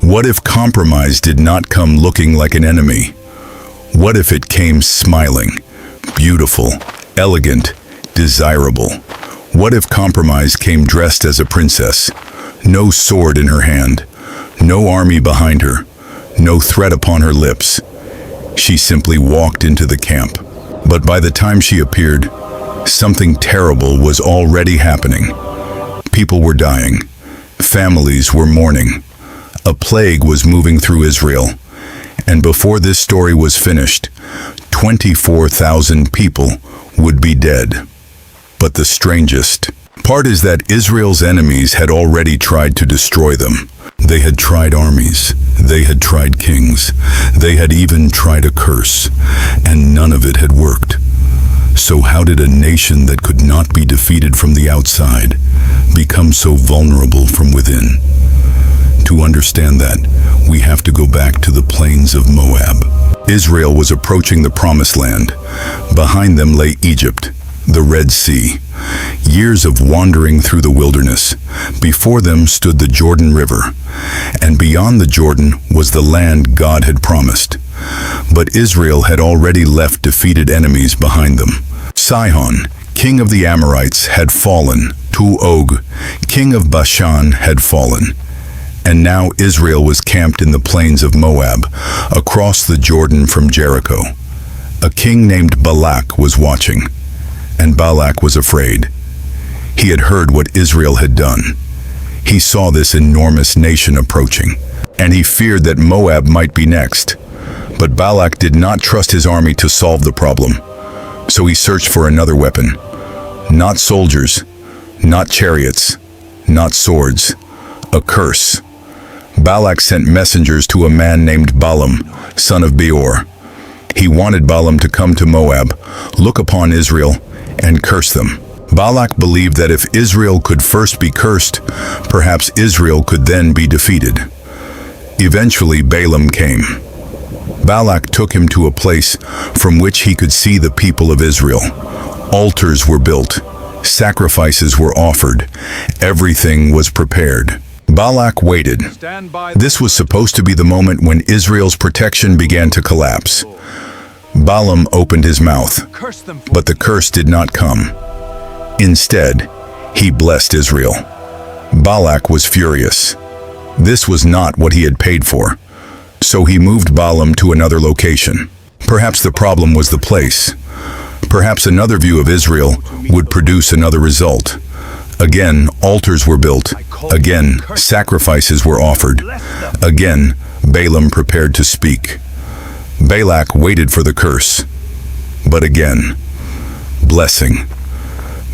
What if compromise did not come looking like an enemy? What if it came smiling, beautiful, elegant, desirable? What if compromise came dressed as a princess? No sword in her hand, no army behind her, no threat upon her lips. She simply walked into the camp. But by the time she appeared, something terrible was already happening. People were dying. Families were mourning. A plague was moving through Israel. And before this story was finished, 24,000 people would be dead. But the strangest part is that Israel's enemies had already tried to destroy them. They had tried armies, they had tried kings, they had even tried a curse, and none of it had worked. So how did a nation that could not be defeated from the outside become so vulnerable from within? To understand that, we have to go back to the Plains of Moab. Israel was approaching the Promised Land. Behind them lay Egypt, the Red Sea, years of wandering through the wilderness. Before them stood the Jordan River, and beyond the Jordan was the land God had promised. But Israel had already left defeated enemies behind them. Sihon, king of the Amorites, had fallen. Og, king of Bashan, had fallen. And now Israel was camped in the plains of Moab, across the Jordan from Jericho. A king named Balak was watching, and Balak was afraid. He had heard what Israel had done. He saw this enormous nation approaching, and he feared that Moab might be next. But Balak did not trust his army to solve the problem, so he searched for another weapon. Not soldiers, not chariots, not swords, a curse. Balak sent messengers to a man named Balaam, son of Beor. He wanted Balaam to come to Moab, look upon Israel, and curse them. Balak believed that if Israel could first be cursed, perhaps Israel could then be defeated. Eventually Balaam came. Balak took him to a place from which he could see the people of Israel. Altars were built, sacrifices were offered, everything was prepared. Balak waited. This was supposed to be the moment when Israel's protection began to collapse. Balaam opened his mouth, but the curse did not come. Instead, he blessed Israel. Balak was furious. This was not what he had paid for. So he moved Balaam to another location. Perhaps the problem was the place. Perhaps another view of Israel would produce another result. Again, altars were built. Again, sacrifices were offered. Again, Balaam prepared to speak. Balak waited for the curse. But again, blessing.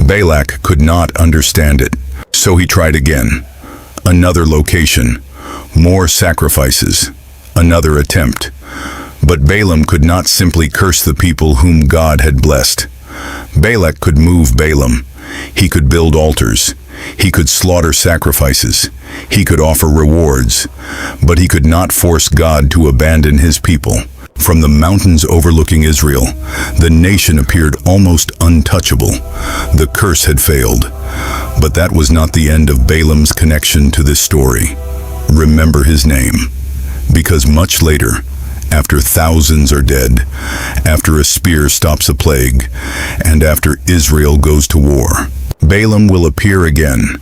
Balak could not understand it, so he tried again. Another location, more sacrifices, another attempt. But Balaam could not simply curse the people whom God had blessed. Balak could move Balaam. He could build altars. He could slaughter sacrifices. He could offer rewards. But he could not force God to abandon his people. From the mountains overlooking Israel, the nation appeared almost untouchable. The curse had failed. But that was not the end of Balaam's connection to this story. Remember his name, because much later, after thousands are dead, after a spear stops a plague, and after Israel goes to war, Balaam will appear again.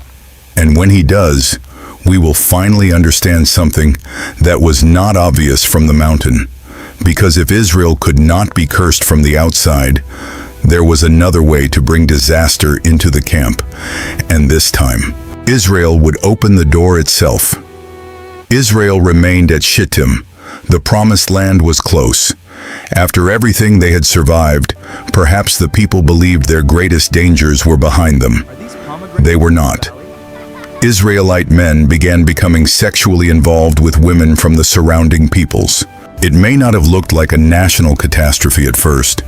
And when he does, we will finally understand something that was not obvious from the mountain. Because if Israel could not be cursed from the outside, there was another way to bring disaster into the camp. And this time, Israel would open the door itself. Israel remained at Shittim. The promised land was close. After everything they had survived, perhaps the people believed their greatest dangers were behind them. They were not. Israelite men began becoming sexually involved with women from the surrounding peoples. It may not have looked like a national catastrophe at first.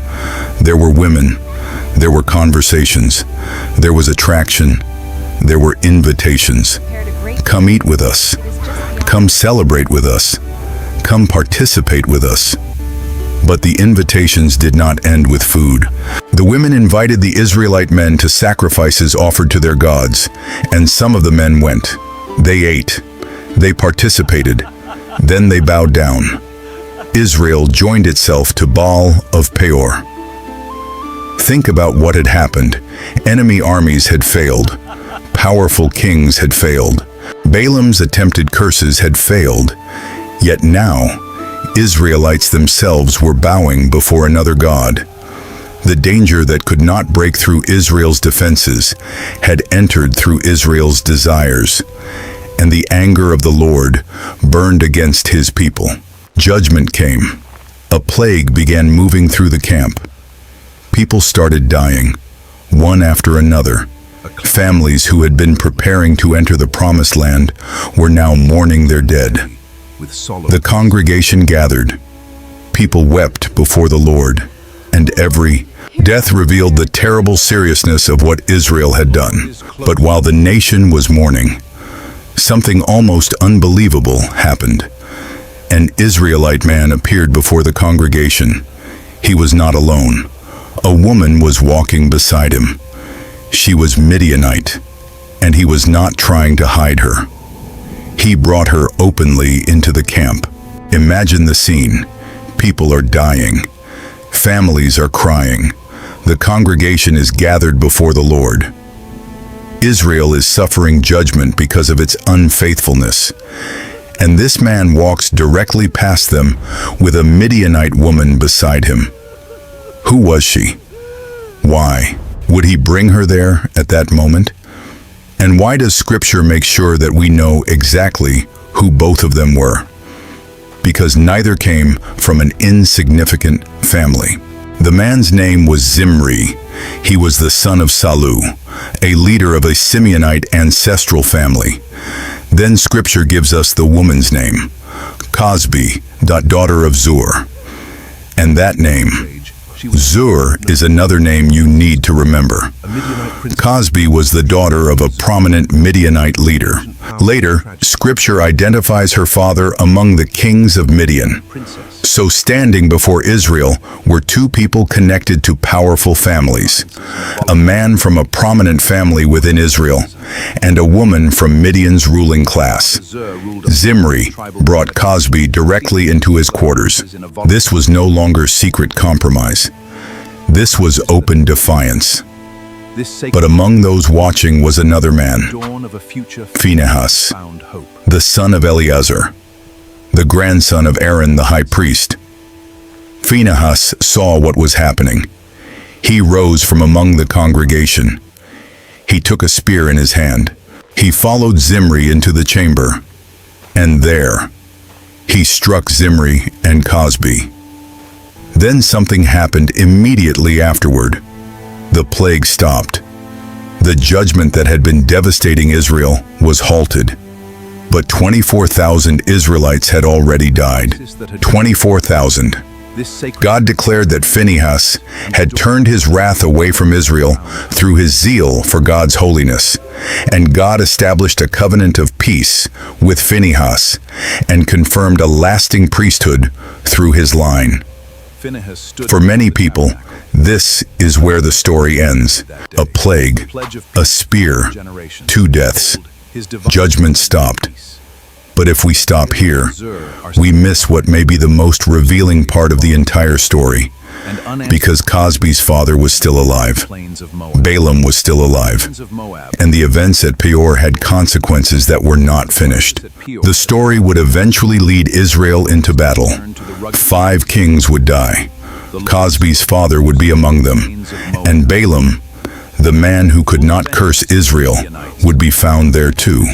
There were women, there were conversations, there was attraction, there were invitations. Come eat with us. Come celebrate with us. Come participate with us. But the invitations did not end with food. The women invited the Israelite men to sacrifices offered to their gods, and some of the men went. They ate. They participated. Then they bowed down. Israel joined itself to Baal of Peor. Think about what had happened. Enemy armies had failed. Powerful kings had failed. Balaam's attempted curses had failed. Yet now, Israelites themselves were bowing before another god. The danger that could not break through Israel's defenses had entered through Israel's desires, and the anger of the Lord burned against his people. Judgment came. A plague began moving through the camp. People started dying, one after another. Families who had been preparing to enter the promised land were now mourning their dead. The congregation gathered. People wept before the Lord, and every death revealed the terrible seriousness of what Israel had done. But while the nation was mourning, something almost unbelievable happened. An Israelite man appeared before the congregation. He was not alone. A woman was walking beside him. She was Midianite, and he was not trying to hide her. He brought her openly into the camp. Imagine the scene. People are dying. Families are crying. The congregation is gathered before the Lord. Israel is suffering judgment because of its unfaithfulness. And this man walks directly past them with a Midianite woman beside him. Who was she? Why? Would he bring her there at that moment? And why does Scripture make sure that we know exactly who both of them were? Because neither came from an insignificant family. The man's name was Zimri. He was the son of Salu, a leader of a Simeonite ancestral family. Then Scripture gives us the woman's name, Cozbi, daughter of Zur. And that name, Zur, is another name you need to remember. Cozbi was the daughter of a prominent Midianite leader. Later, Scripture identifies her father among the kings of Midian. So standing before Israel were two people connected to powerful families, a man from a prominent family within Israel, and a woman from Midian's ruling class. Zimri brought Cozbi directly into his quarters. This was no longer secret compromise. This was open defiance. But among those watching was another man, Phinehas, the son of Eleazar, the grandson of Aaron the high priest. Phinehas saw what was happening. He rose from among the congregation. He took a spear in his hand. He followed Zimri into the chamber, and there he struck Zimri and Cozbi. Then something happened immediately afterward. The plague stopped. The judgment that had been devastating Israel was halted. But 24,000 Israelites had already died. 24,000. God declared that Phinehas had turned his wrath away from Israel through his zeal for God's holiness. And God established a covenant of peace with Phinehas and confirmed a lasting priesthood through his line. For many people, this is where the story ends. A plague, a spear, 2 deaths. Judgment stopped. But if we stop here, we miss what may be the most revealing part of the entire story. Because Cozbi's father was still alive. Balaam was still alive. And the events at Peor had consequences that were not finished. The story would eventually lead Israel into battle. 5 kings would die. Cozbi's father would be among them. And Balaam, the man who could not curse Israel, would be found there too.